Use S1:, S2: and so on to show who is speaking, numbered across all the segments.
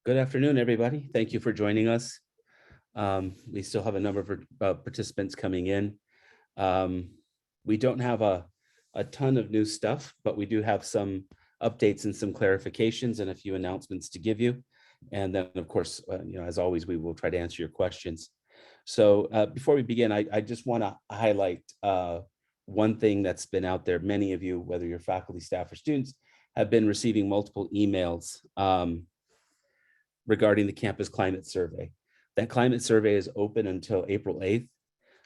S1: Good afternoon, everybody. Thank you for joining us. We still have a number of participants coming in. We don't have a ton of new stuff, but we do have some updates and some clarifications and a few announcements to give you. And then, of course, as always, we will try to answer your questions. So before we begin, I just want to highlight one thing that's been out there. Many of you, whether you're faculty, staff, or students, have been receiving multiple emails regarding the campus climate survey. That climate survey is open until April 8th.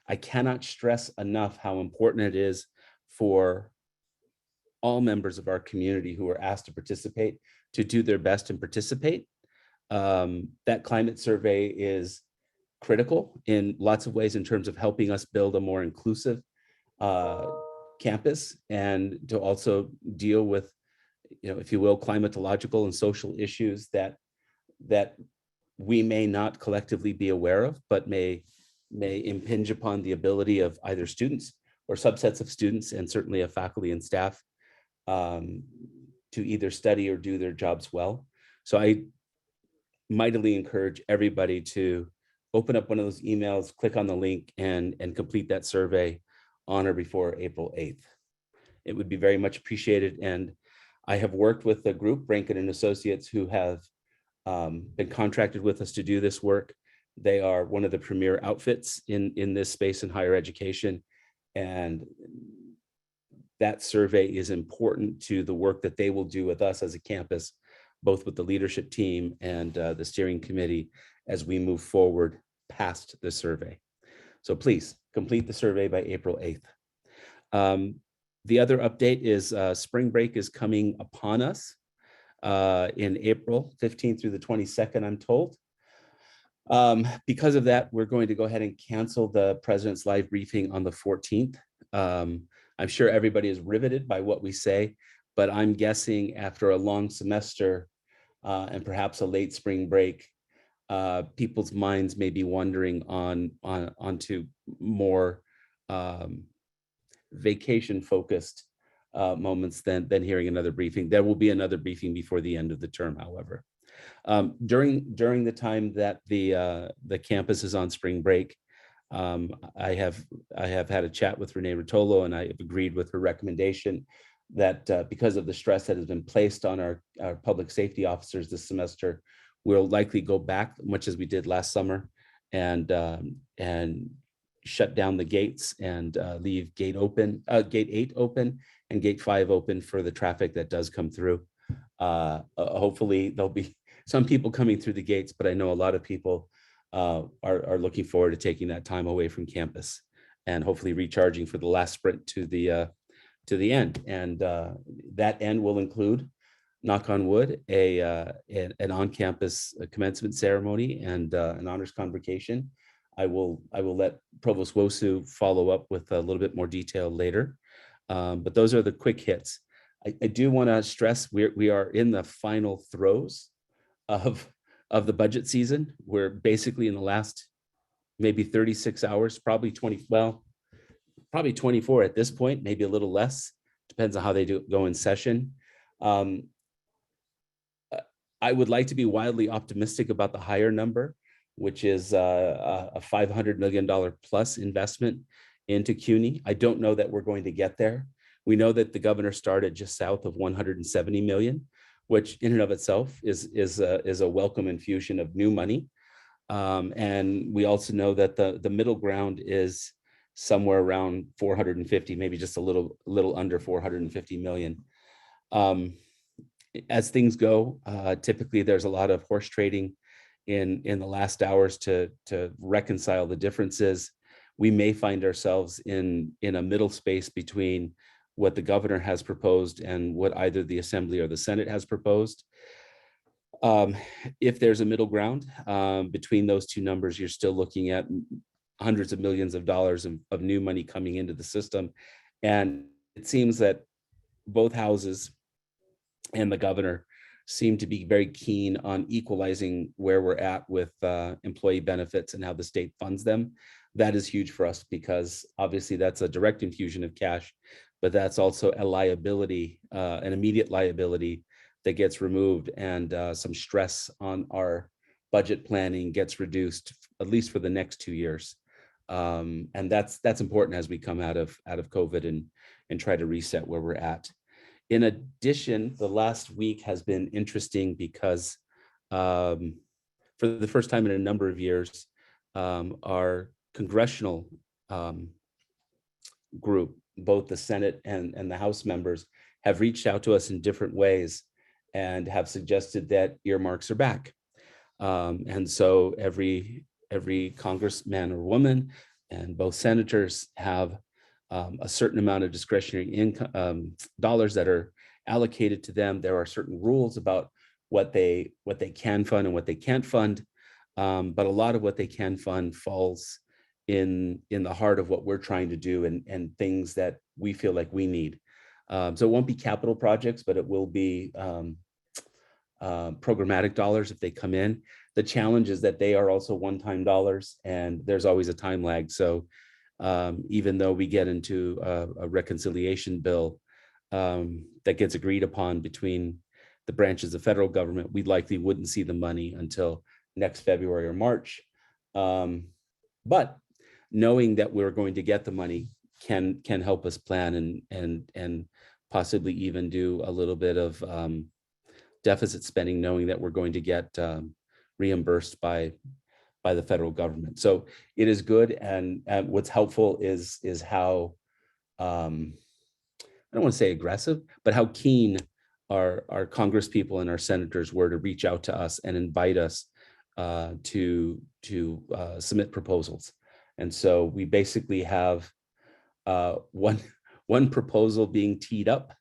S1: I cannot stress enough how important it is for all members of our community who are asked to participate to do their best and participate. That climate survey is critical in lots of ways in terms of helping us build a more inclusive campus and to also deal with, if you will, climatological and social issues that we may not collectively be aware of, but may impinge upon the ability of either students or subsets of students, and certainly of faculty and staff, to either study or do their jobs well. So I mightily encourage everybody to open up one of those emails, click on the link, and complete that survey on or before April 8th. It would be very much appreciated. And I have worked with the group, Rankin and Associates, who have been contracted with us to do this work. They are one of the premier outfits in this space in higher education. And that survey is important to the work that they will do with us as a campus, both with the leadership team and the steering committee as we move forward past the survey. So please complete the survey by April 8th. The other update is spring break is coming upon us in April 15th through the 22nd, I'm told. Because of that, we're going to go ahead and cancel the President's live briefing on the 14th. I'm sure everybody is riveted by what we say, but I'm guessing after a long semester and perhaps a late spring break, people's minds may be wandering onto more vacation-focused moments than hearing another briefing. There will be another briefing before the end of the term, however. During the time that the campus is on spring break, I have had a chat with Rene Rotolo, and I have agreed with her recommendation that because of the stress that has been placed on our public safety officers this semester, we'll likely go back, much as we did last summer, and shut down the gates and leave gate 8 open and gate 5 open for the traffic that does come through. Hopefully there'll be some people coming through the gates, but I know a lot of people are looking forward to taking that time away from campus and hopefully recharging for the last sprint to the end. And that end will include, knock on wood, an on-campus commencement ceremony and an honors convocation. I will let Provost Nwosu follow up with a little bit more detail later. But those are the quick hits. I do want to stress we are in the final throes of the budget season. We're basically in the last maybe 36 hours, probably 24 at this point, maybe a little less. Depends on how they go in session. I would like to be wildly optimistic about the higher number, which is a $500 million plus investment into CUNY. I don't know that we're going to get there. We know that the governor started just south of 170 million, which in and of itself is a welcome infusion of new money. And we also know that the middle ground is somewhere around 450, maybe just a little under 450 million. As things go, typically there's a lot of horse trading in the last hours to reconcile the differences. We may find ourselves in a middle space between what the governor has proposed and what either the Assembly or the Senate has proposed. If there's a middle ground between those two numbers, you're still looking at hundreds of millions of dollars of new money coming into the system. And it seems that both houses and the governor seem to be very keen on equalizing where we're at with employee benefits and how the state funds them. That is huge for us because obviously that's a direct infusion of cash, but that's also a liability, an immediate liability that gets removed, and some stress on our budget planning gets reduced, at least for the next 2 years. And that's important as we come out of COVID and try to reset where we're at. In addition, the last week has been interesting because for the first time in a number of years, our congressional group, both the Senate and the House members, have reached out to us in different ways and have suggested that earmarks are back. And so every congressman or woman and both senators have a certain amount of discretionary income dollars that are allocated to them. There are certain rules about what they can fund and what they can't fund, but a lot of what they can fund falls in the heart of what we're trying to do and things that we feel like we need. So it won't be capital projects, but it will be programmatic dollars if they come in. The challenge is that they are also one-time dollars, and there's always a time lag. So even though we get into a reconciliation bill that gets agreed upon between the branches of federal government, we likely wouldn't see the money until next February or March. But knowing that we're going to get the money can help us plan and possibly even do a little bit of deficit spending, knowing that we're going to get reimbursed by the federal government. So it is good, and what's helpful is how I don't want to say aggressive, but how keen our congresspeople and our senators were to reach out to us and invite us to submit proposals. And so we basically have one proposal being teed up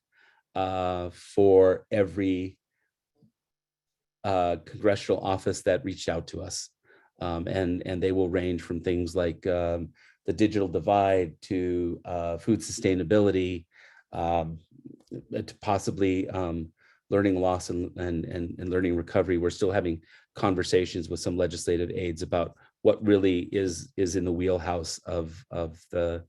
S1: for every congressional office that reached out to us. And they will range from things like the digital divide to food sustainability, to possibly learning loss and learning recovery. We're still having conversations with some legislative aides about what really is in the wheelhouse of the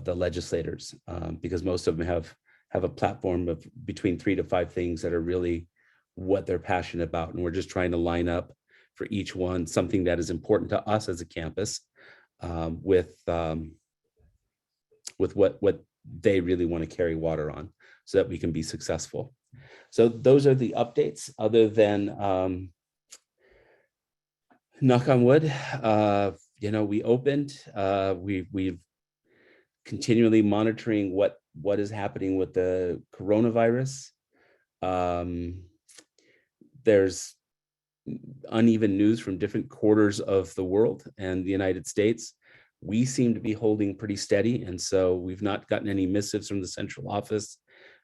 S1: legislators, because most of them have a platform of between 3 to 5 things that are really what they're passionate about, and we're just trying to line up for each one something that is important to us as a campus, with what they really want to carry water on, so that we can be successful. So those are the updates. Other than knock on wood, we opened. We've continually monitoring what is happening with the coronavirus. There's uneven news from different quarters of the world and the United States. We seem to be holding pretty steady, and so we've not gotten any missives from the central office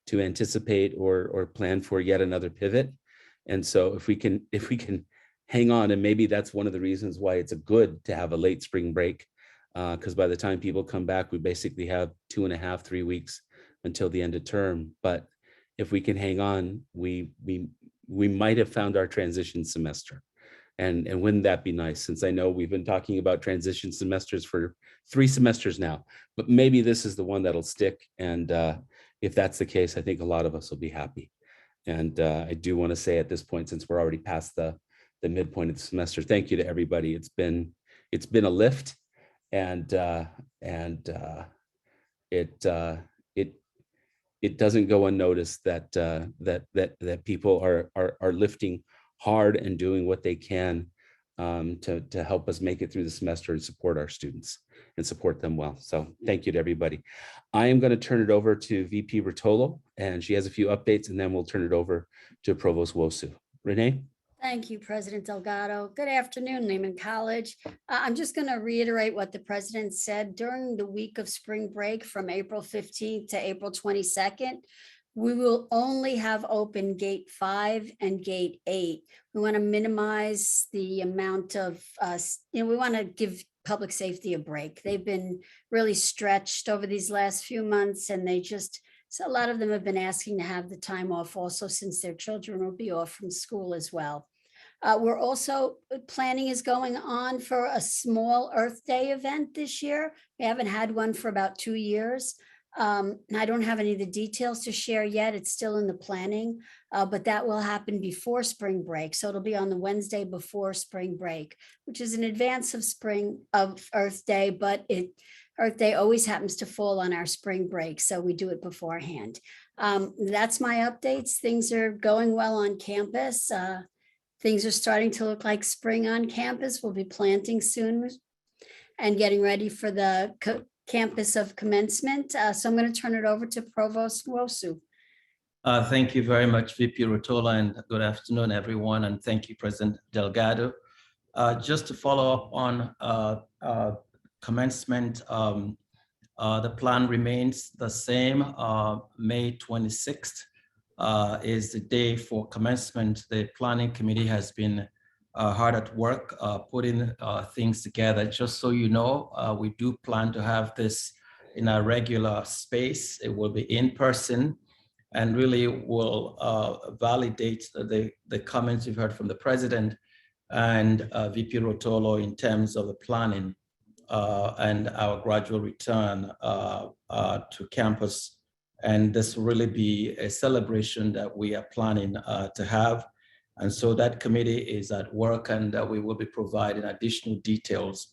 S1: to anticipate or plan for yet another pivot. And so if we can hang on, and maybe that's one of the reasons why it's good to have a late spring break, because by the time people come back, we basically have 2.5, 3 weeks until the end of term. But if we can hang on, we might have found our transition semester. And wouldn't that be nice? Since I know we've been talking about transition semesters for 3 semesters now, but maybe this is the one that'll stick. And if that's the case, I think a lot of us will be happy. And I do want to say at this point, since we're already past the midpoint of the semester, thank you to everybody. It's been a lift, and it doesn't go unnoticed that people are lifting hard and doing what they can to help us make it through the semester and support our students and support them well. So thank you to everybody. I am going to turn it over to VP Rotolo, and she has a few updates, and then we'll turn it over to Provost Nwosu. Rene?
S2: Thank you, President Delgado. Good afternoon, Lehman College. I'm just going to reiterate what the president said. During the week of spring break from April 15th to April 22nd, we will only have open gate 5 and gate 8. We want to minimize the amount of, we want to give public safety a break. They've been really stretched over these last few months, and so a lot of them have been asking to have the time off also, since their children will be off from school as well. We're also, planning is going on for a small Earth Day event this year. We haven't had one for about 2 years. I don't have any of the details to share yet. It's still in the planning, but that will happen before spring break. So it'll be on the Wednesday before spring break, which is in advance of Earth Day, but Earth Day always happens to fall on our spring break, so we do it beforehand. That's my updates. Things are going well on campus. Things are starting to look like spring on campus. We'll be planting soon and getting ready for the campus of commencement. So I'm going to turn it over to Provost Nwosu.
S3: Thank you very much, VP Rotolo, and good afternoon, everyone. And thank you, President Delgado. Just to follow up on commencement, the plan remains the same. May 26th is the day for commencement. The planning committee has been hard at work putting things together. Just so you know, we do plan to have this in a regular space. It will be in person and really will validate the comments you've heard from the president and VP Rotolo in terms of the planning and our gradual return to campus. And this will really be a celebration that we are planning to have. And so that committee is at work, and we will be providing additional details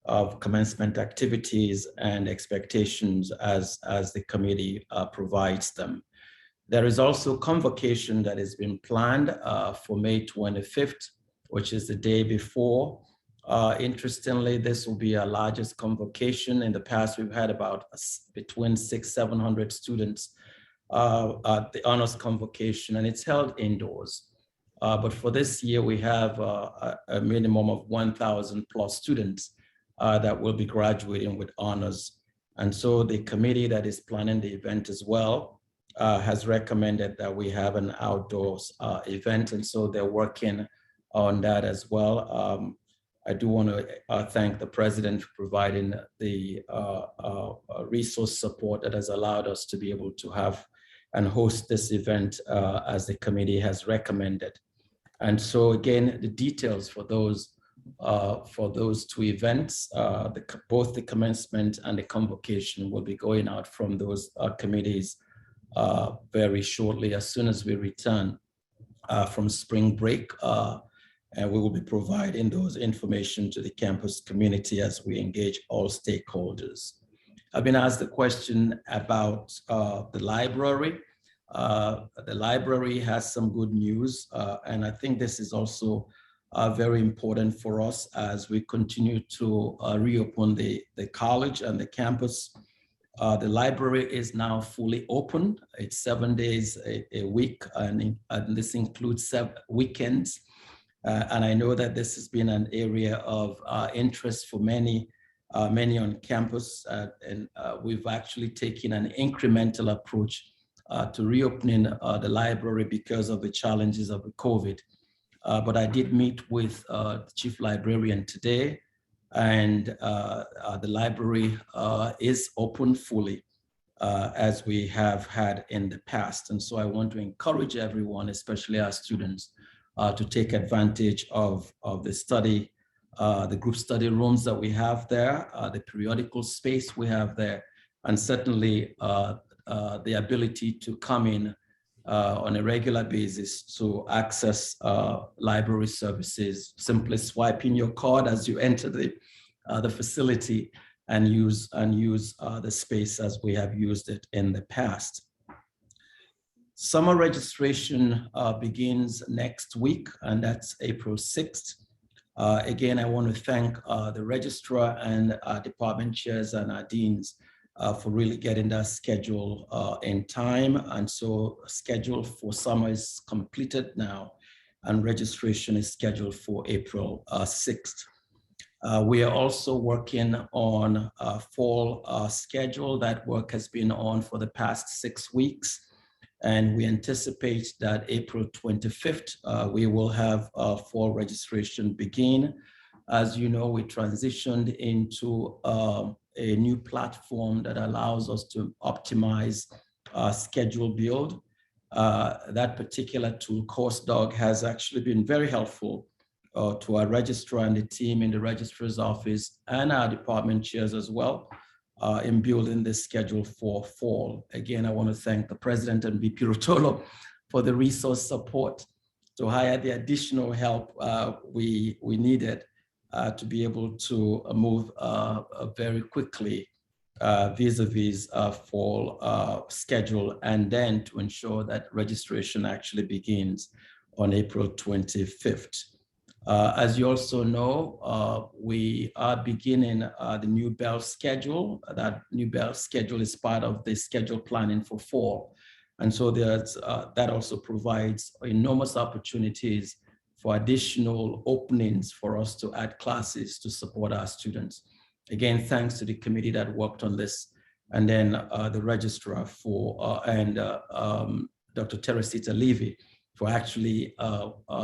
S3: of commencement activities and expectations as the committee provides them. There is also convocation that has been planned for May 25th, which is the day before. Interestingly, this will be our largest convocation. In the past, we've had about between 600-700 students at the honors convocation, and it's held indoors. But for this year, we have a minimum of 1,000 plus students that will be graduating with honors. And so the committee that is planning the event as well has recommended that we have an outdoors event. And so they're working on that as well. I do want to thank the president for providing the resource support that has allowed us to be able to have and host this event as the committee has recommended. And so again, the details for those two events, both the commencement and the convocation will be going out from those committees very shortly as soon as we return from spring break. And we will be providing those information to the campus community as we engage all stakeholders. I've been asked the question about the library. The library has some good news, and I think this is also very important for us as we continue to reopen the college and the campus. The library is now fully open. It's 7 days a week, and this includes 7 weekends. And I know that this has been an area of interest for many on campus, and we've actually taken an incremental approach to reopening the library because of the challenges of the COVID. But I did meet with the chief librarian today, and the library is open fully as we have had in the past. And so I want to encourage everyone, especially our students, to take advantage of the group study rooms that we have there, the periodical space we have there, and certainly the ability to come in on a regular basis to access library services, simply swiping your card as you enter the facility and use the space as we have used it in the past. Summer registration begins next week, and that's April 6th. Again, I want to thank the registrar and our department chairs and our deans for really getting that schedule in time. And so schedule for summer is completed now, and registration is scheduled for April 6th. We are also working on a fall schedule. That work has been on for the past 6 weeks. And we anticipate that April 25th, we will have fall registration begin. As you know, we transitioned into a new platform that allows us to optimize schedule build. That particular tool, CourseDog, has actually been very helpful to our registrar and the team in the registrar's office and our department chairs as well, in building this schedule for fall. Again, I want to thank the President and VP Rotolo for the resource support to hire the additional help we needed to be able to move very quickly vis-a-vis fall schedule, and then to ensure that registration actually begins on April 25th. As you also know, we are beginning the new bell schedule. That new bell schedule is part of the schedule planning for fall. And so that also provides enormous opportunities for additional openings for us to add classes to support our students. Again, thanks to the committee that worked on this, and then the registrar and Dr. Teresita Levy for actually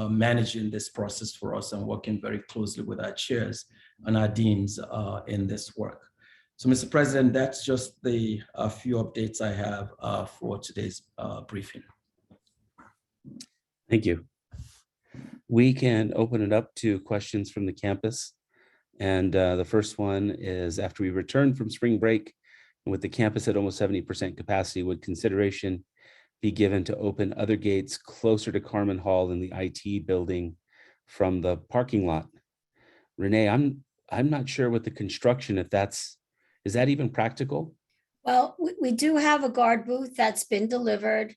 S3: managing this process for us and working very closely with our chairs and our deans in this work. So, Mr. President, that's just the few updates I have for today's briefing.
S1: Thank you. We can open it up to questions from the campus. And the first one is, after we return from spring break and with the campus at almost 70% capacity, would consideration be given to open other gates closer to Carmen Hall in the IT building from the parking lot? Rene, I'm not sure with the construction if is that even practical?
S2: Well, we do have a guard booth that's been delivered.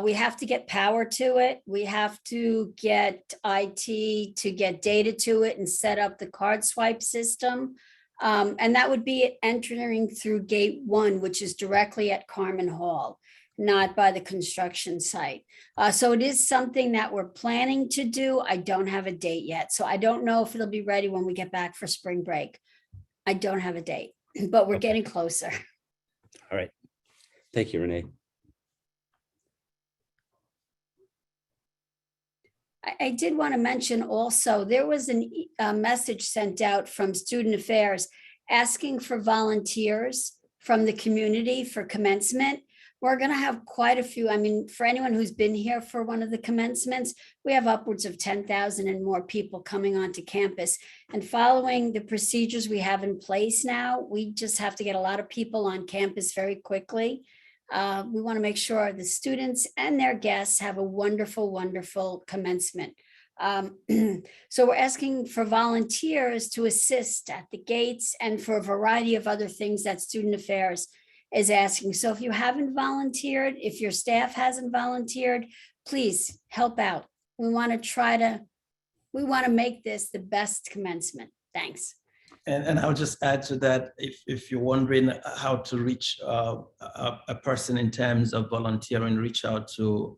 S2: We have to get power to it. We have to get IT to get data to it and set up the card swipe system. And that would be entering through gate 1, which is directly at Carmen Hall, not by the construction site. So it is something that we're planning to do. I don't have a date yet. So I don't know if it'll be ready when we get back for spring break. I don't have a date, but we're getting closer.
S1: All right. Thank you, Rene.
S2: I did want to mention also, there was a message sent out from Student Affairs asking for volunteers from the community for commencement. We're going to have quite a few. I mean, for anyone who's been here for one of the commencements, we have upwards of 10,000 and more people coming onto campus. And following the procedures we have in place now, we just have to get a lot of people on campus very quickly. We want to make sure the students and their guests have a wonderful, wonderful commencement. So we're asking for volunteers to assist at the gates and for a variety of other things that Student Affairs is asking. So if you haven't volunteered, if your staff hasn't volunteered, please help out. We want to make this the best commencement. Thanks.
S3: And I'll just add to that, if you're wondering how to reach a person in terms of volunteering, reach out to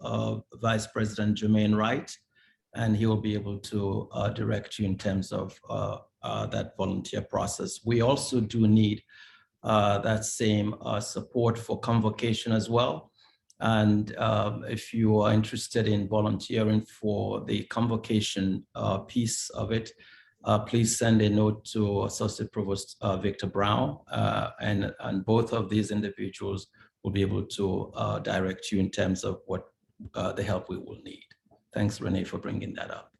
S3: Vice President Jermaine Wright, and he will be able to direct you in terms of that volunteer process. We also do need that same support for convocation as well. And if you are interested in volunteering for the convocation piece of it, please send a note to Associate Provost Victor Brown, and both of these individuals will be able to direct you in terms of what the help we will need. Thanks, Rene, for bringing that up.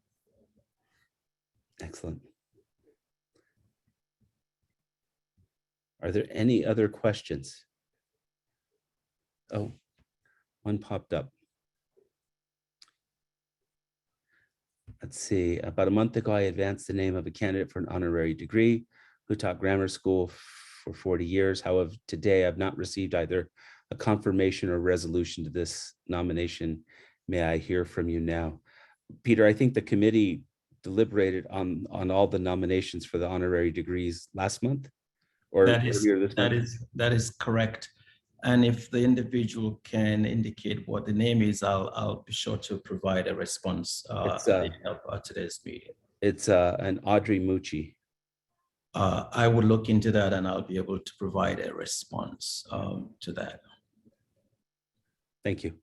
S1: Excellent. Are there any other questions? Oh, one popped up. Let's see. About a month ago, I advanced the name of a candidate for an honorary degree who taught grammar school for 40 years. However, today I've not received either a confirmation or resolution to this nomination. May I hear from you now? Peter, I think the committee deliberated on all the nominations for the honorary degrees last month or earlier this month.
S3: That is correct. And if the individual can indicate what the name is, I'll be sure to provide a response at today's meeting.
S1: It's an Audrey Mucci.
S3: I will look into that and I'll be able to provide a response to that.
S1: Thank you.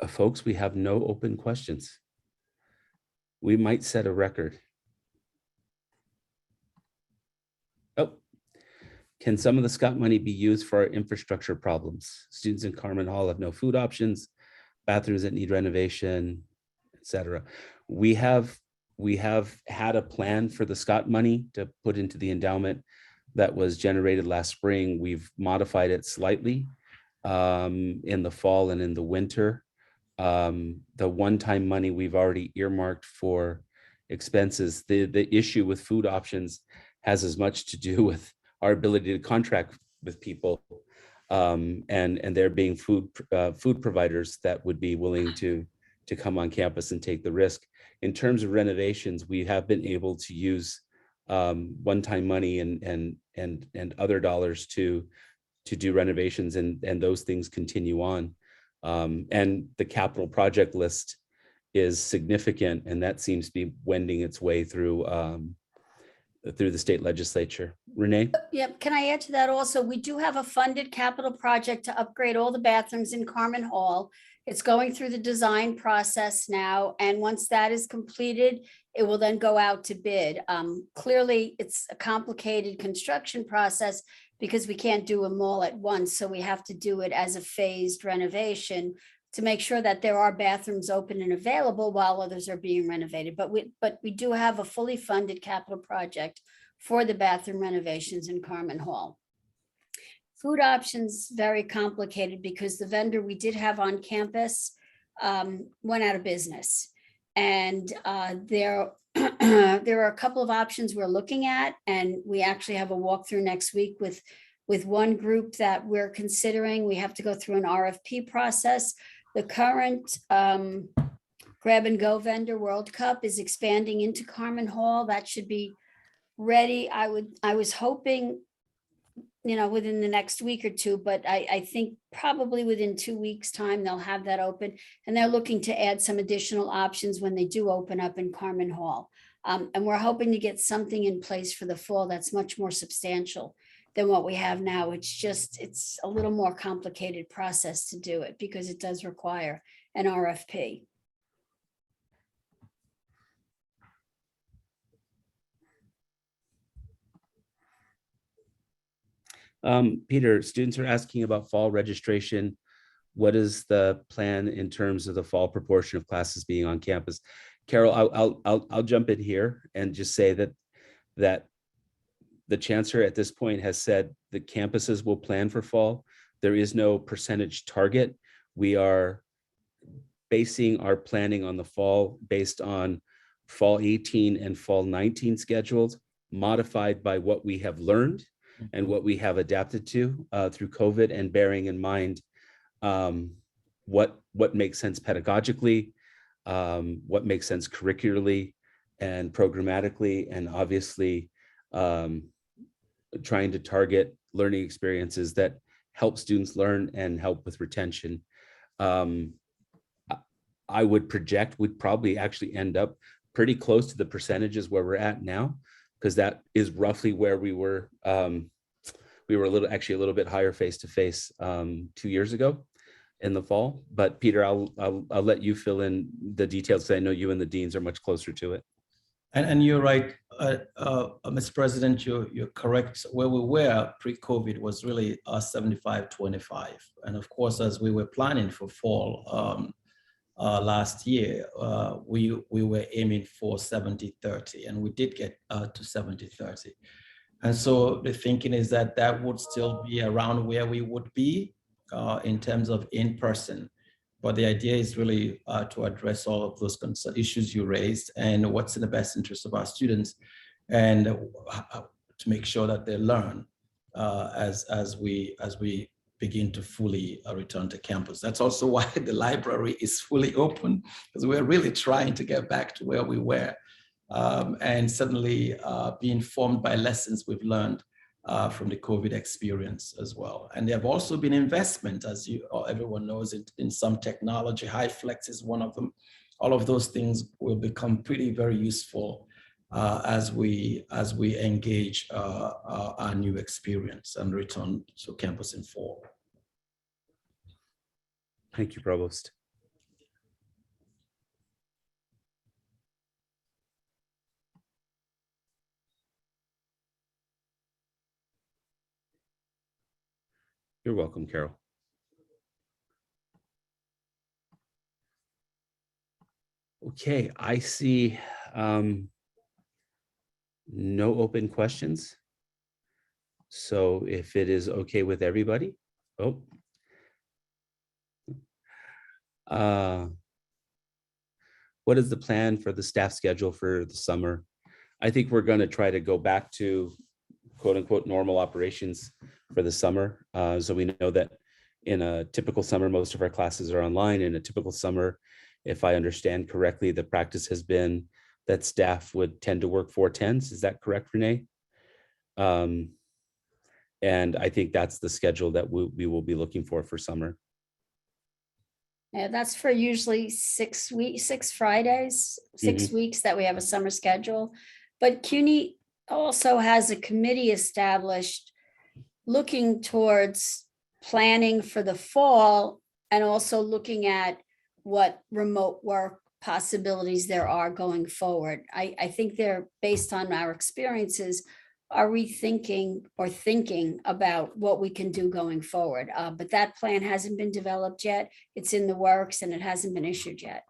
S1: Folks, we have no open questions. We might set a record. Oh, Can some of the Scott money be used for our infrastructure problems? Students in Carmen Hall have no food options, bathrooms that need renovation, etc. We have had a plan for the Scott money to put into the endowment that was generated last spring. We've modified it slightly in the fall and in the winter. The one-time money we've already earmarked for expenses. The issue with food options has as much to do with our ability to contract with people and there being food providers that would be willing to come on campus and take the risk. In terms of renovations, we have been able to use one-time money and other dollars to do renovations, and those things continue on. And the capital project list is significant, and that seems to be wending its way through the state legislature. Rene?
S2: Yep, can I add to that also? We do have a funded capital project to upgrade all the bathrooms in Carmen Hall. It's going through the design process now, and once that is completed, it will then go out to bid. Clearly, it's a complicated construction process because we can't do them all at once, so we have to do it as a phased renovation to make sure that there are bathrooms open and available while others are being renovated. But we do have a fully funded capital project for the bathroom renovations in Carmen Hall. Food options, very complicated because the vendor we did have on campus went out of business. And there are a couple of options we're looking at, and we actually have a walkthrough next week with one group that we're considering. We have to go through an RFP process. The current grab and go vendor, World Cup, is expanding into Carmen Hall. That should be ready. I was hoping, within the next week or two, but I think probably within 2 weeks' time, they'll have that open. And they're looking to add some additional options when they do open up in Carmen Hall. And we're hoping to get something in place for the fall that's much more substantial than what we have now. It's a little more complicated process to do it because it does require an RFP.
S1: Peter, students are asking about fall registration. What is the plan in terms of the fall proportion of classes being on campus? Carol, I'll jump in here and just say that the chancellor at this point has said the campuses will plan for fall. There is no percentage target. We are basing our planning on the fall based on fall 18 and fall 19 schedules, modified by what we have learned and what we have adapted to through COVID, and bearing in mind what makes sense pedagogically, what makes sense curricularly and programmatically, and obviously trying to target learning experiences that help students learn and help with retention. I would project we'd probably actually end up pretty close to the percentages where we're at now, because that is roughly where we were. We were a little bit higher face to face 2 years ago in the fall. But Peter, I'll let you fill in the details, because I know you and the deans are much closer to it.
S3: And you're right, Mr. President, you're correct. Where we were pre-COVID was really 75-25. And of course, as we were planning for fall last year, we were aiming for 70-30, and we did get to 70-30. And so the thinking is that that would still be around where we would be in terms of in-person. But the idea is really to address all of those issues you raised and what's in the best interest of our students, and to make sure that they learn as we begin to fully return to campus. That's also why the library is fully open, because we're really trying to get back to where we were, and suddenly be informed by lessons we've learned from the COVID experience as well. And there have also been investment, as everyone knows, in some technology. HiFlex is one of them. All of those things will become very useful as we engage our new experience and return to campus in fall.
S1: Thank you, Provost. You're welcome, Carol. Okay, I see no open questions. So if it is okay with everybody, what is the plan for the staff schedule for the summer? I think we're going to try to go back to quote unquote normal operations for the summer. So we know that in a typical summer, most of our classes are online. In a typical summer, if I understand correctly, the practice has been that staff would tend to work 4/10s. Is that correct, Rene? And I think that's the schedule that we will be looking for summer.
S2: Yeah, that's for usually 6 weeks, 6 Fridays, 6 weeks that we have a summer schedule. But CUNY also has a committee established looking towards planning for the fall and also looking at what remote work possibilities there are going forward. I think they're based on our experiences, are rethinking or thinking about what we can do going forward. But that plan hasn't been developed yet. It's in the works and it hasn't been issued yet.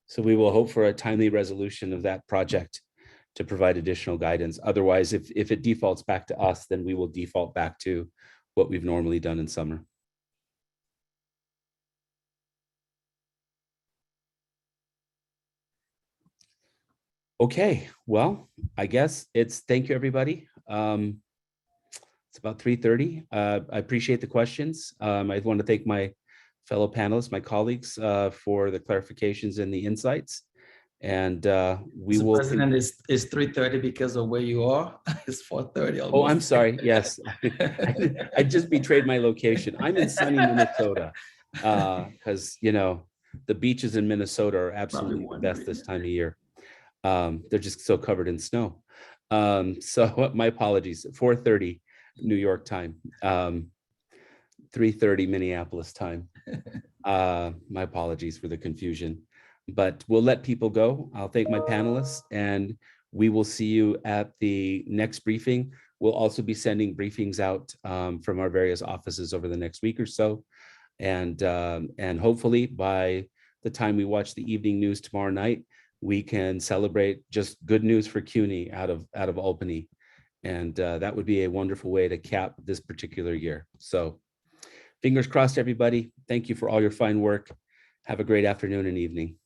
S1: So we will hope for a timely resolution of that project to provide additional guidance. Otherwise, if it defaults back to us, then we will default back to what we've normally done in summer. Okay, well, I guess thank you, everybody. It's about 3:30. I appreciate the questions. I want to thank my fellow panelists, my colleagues, for the clarifications and the insights. And we
S3: Mr.
S1: will.
S3: President, it's 3:30 because of where you are. It's 4:30 almost.
S1: Oh, I'm sorry. Yes, I just betrayed my location. I'm in sunny Minnesota because the beaches in Minnesota are absolutely the best this time of year. They're just so covered in snow. So my apologies. 4:30 New York time, 3:30 Minneapolis time. My apologies for the confusion, but we'll let people go. I'll thank my panelists and we will see you at the next briefing. We'll also be sending briefings out from our various offices over the next week or so. And hopefully by the time we watch the evening news tomorrow night, we can celebrate just good news for CUNY out of Albany. And that would be a wonderful way to cap this particular year. So fingers crossed, everybody. Thank you for all your fine work. Have a great afternoon and evening.